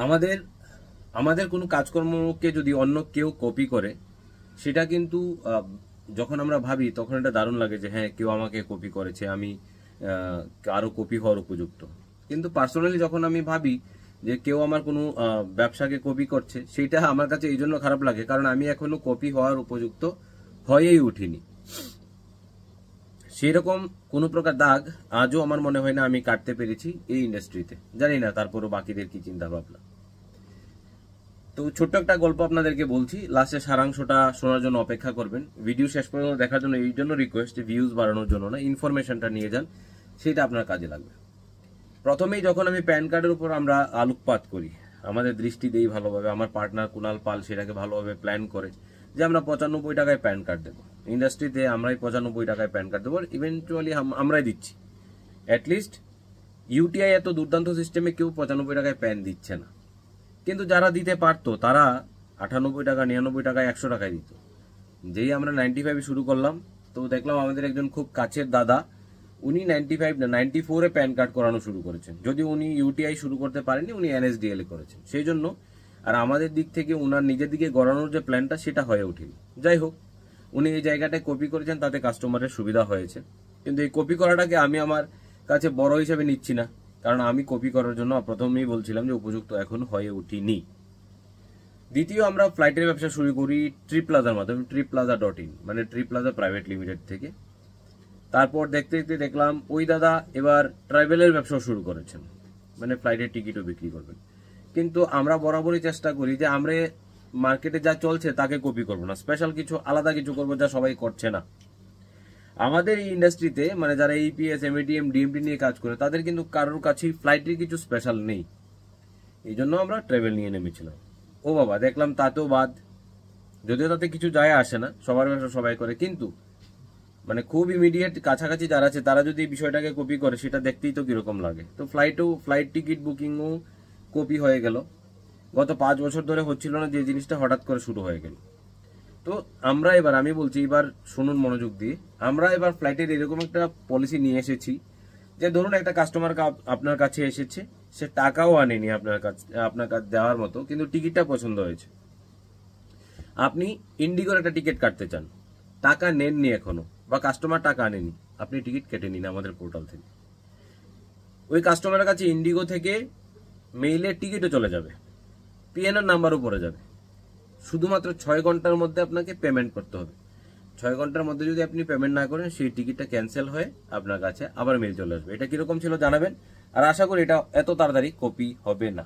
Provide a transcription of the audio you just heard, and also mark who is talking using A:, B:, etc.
A: আমাদের আমাদের কোনো কাজকর্মকে যদি অন্য কেউ কপি করে, সেটা কিন্তু যখন আমরা ভাবি তখন এটা দারুণ লাগে যে হ্যাঁ, কেউ আমাকে কপি করেছে, আমি আরো কপি হওয়ার উপযুক্ত। কিন্তু পার্সোনালি যখন আমি ভাবি যে কেউ আমার কোনো ব্যবসাকে কপি করছে, সেটা আমার কাছে এই জন্য খারাপ লাগে কারণ আমি এখনো কপি হওয়ার উপযুক্ত হয়েই উঠিনি। সেরকম কোনো প্রকার দাগ আজও আমার মনে হয় না আমি কাটতে পেরেছি এই ইন্ডাস্ট্রিতে। জানি না তারপরও বাকিদের কি চিন্তা ভাবনা। তো ছোট্ট একটা গল্প আপনাদেরকে বলছি, লাস্টে সারাংশটা শোনার জন্য অপেক্ষা করবেন। ভিডিও শেষ পর্যন্ত দেখার জন্য এই জন্য রিকোয়েস্ট, ভিউজ বাড়ানোর জন্য না, ইনফরমেশনটা নিয়ে যান, সেটা আপনার কাজে লাগবে। প্রথমেই যখন আমি প্যান কার্ডের উপর আমরা আলোকপাত করি, আমাদের দৃষ্টি দেই ভালোভাবে, আমার পার্টনার কুনাল পাল সেটাকে ভালোভাবে প্ল্যান করে যে আমরা 95 টাকায় প্যান কার্ড দেবো ইন্ডাস্ট্রিতে, আমরাই 95 টাকায় প্যান কার্ড দেবো, ইভেন্চুয়ালি আমরাই দিচ্ছি। অ্যাটলিস্ট ইউটিআই এত দুর্দান্ত সিস্টেমে কেউ 95 টাকায় প্যান দিচ্ছে না, কিন্তু যারা দিতে পারতো তারা 98 টাকা, 99 টাকায়, 100 টাকায় দিত। যেই আমরা 95 শুরু করলাম, তো দেখলাম আমাদের একজন খুব কাছের দাদা, উনি 95 না 94-এ প্যান কার্ড করানো শুরু করেছেন। যদি উনি ইউটিআই শুরু করতে পারেননি, উনি এনএসডিএল করেছেন সেই জন্য। আর আমাদের দিক থেকে উনার নিজের দিকে গড়ানোর যে প্ল্যানটা, সেটা হয়ে ওঠেনি। যাই হোক, উনি এই জায়গাটায় কপি করেছেন, তাতে কাস্টমারের সুবিধা হয়েছে। কিন্তু এই কপি করাটাকে আমি আমার কাছে বড় হিসেবে নিচ্ছি না, কারণ আমি কপি করার জন্য প্রথমেই বলছিলাম যে উপযুক্ত এখন হয়ে উঠিনি। দ্বিতীয়, আমরা ফ্লাইটের ব্যবসা শুরু করি ট্রিপ প্লাজার মাধ্যমে, tripplaza.in মানে ট্রিপ প্লাজা প্রাইভেট লিমিটেড থেকে। তারপর দেখতে দেখতে দেখলাম ওই দাদা এবার ট্রাভেলের ব্যবসা শুরু করেছেন, মানে ফ্লাইটের টিকিটও বিক্রি করবেন। কিন্তু আমরা বরাবরই চেষ্টা করি যে আমরা মার্কেটে যা চলছে তাকে কপি করবো না, স্পেশাল কিছু আলাদা কিছু করবো যা সবাই করছে না। আমাদের এই ইন্ডাস্ট্রিতে মানে যারা ইপিএস, এমএটিএম, ডিএমটি নিয়ে কাজ করে, তাদের কিন্তু কারোর কাছেই ফ্লাইটের কিছু স্পেশাল নেই। এই জন্য আমরা ট্রাভেল নিয়ে নেমেছিলাম। ও বাবা, দেখলাম তাতেও বাদ, যদিও তাতে কিছু যায় আসে না, সবার ব্যবসা সবাই করে, কিন্তু মানে খুব ইমিডিয়েট কাছাকাছি যারা আছে তারা যদি এই বিষয়টাকে কপি করে, সেটা দেখতেই তো কিরকম লাগে। তো ফ্লাইট টিকিট বুকিংও কপি হয়ে গেল। গত 5 বছর ধরে হচ্ছিল না যে জিনিসটা হঠাৎ করে শুরু হয়ে গেল। তো আমরা এবার, আমি বলছি এবার শুনুন মনোযোগ দিয়ে, আমরা এবার ফ্লাইটের এরকম একটা পলিসি নিয়ে এসেছি যে ধরুন একটা কাস্টমার আপনার কাছে এসেছে, সে টাকাও আনেনি আপনার কাছে দেওয়ার মতো, কিন্তু টিকিটটা পছন্দ হয়েছে। আপনি ইন্ডিগোর একটা টিকিট কাটতে চান, টাকা নেননি এখনো, বা কাস্টমার টাকা আনেনি, আপনি টিকিট কেটে নিন আমাদের পোর্টাল থেকে। ওই কাস্টমারের কাছে ইন্ডিগো থেকে মেইলে টিকিটও চলে যাবে, পিএনআর নাম্বারও পড়ে যাবে। শুধুমাত্র 6 ঘন্টার মধ্যে আপনাকে পেমেন্ট করতে হবে। 6 ঘন্টার মধ্যে যদি আপনি পেমেন্ট না করেন, সেই টিকিটটা ক্যান্সেল হয়ে আপনার কাছে আবার মেইল চলে আসবে। এটা কিরকম ছিল জানাবেন, আর আশা করি এটা এত তাড়াতাড়ি কপি হবে না।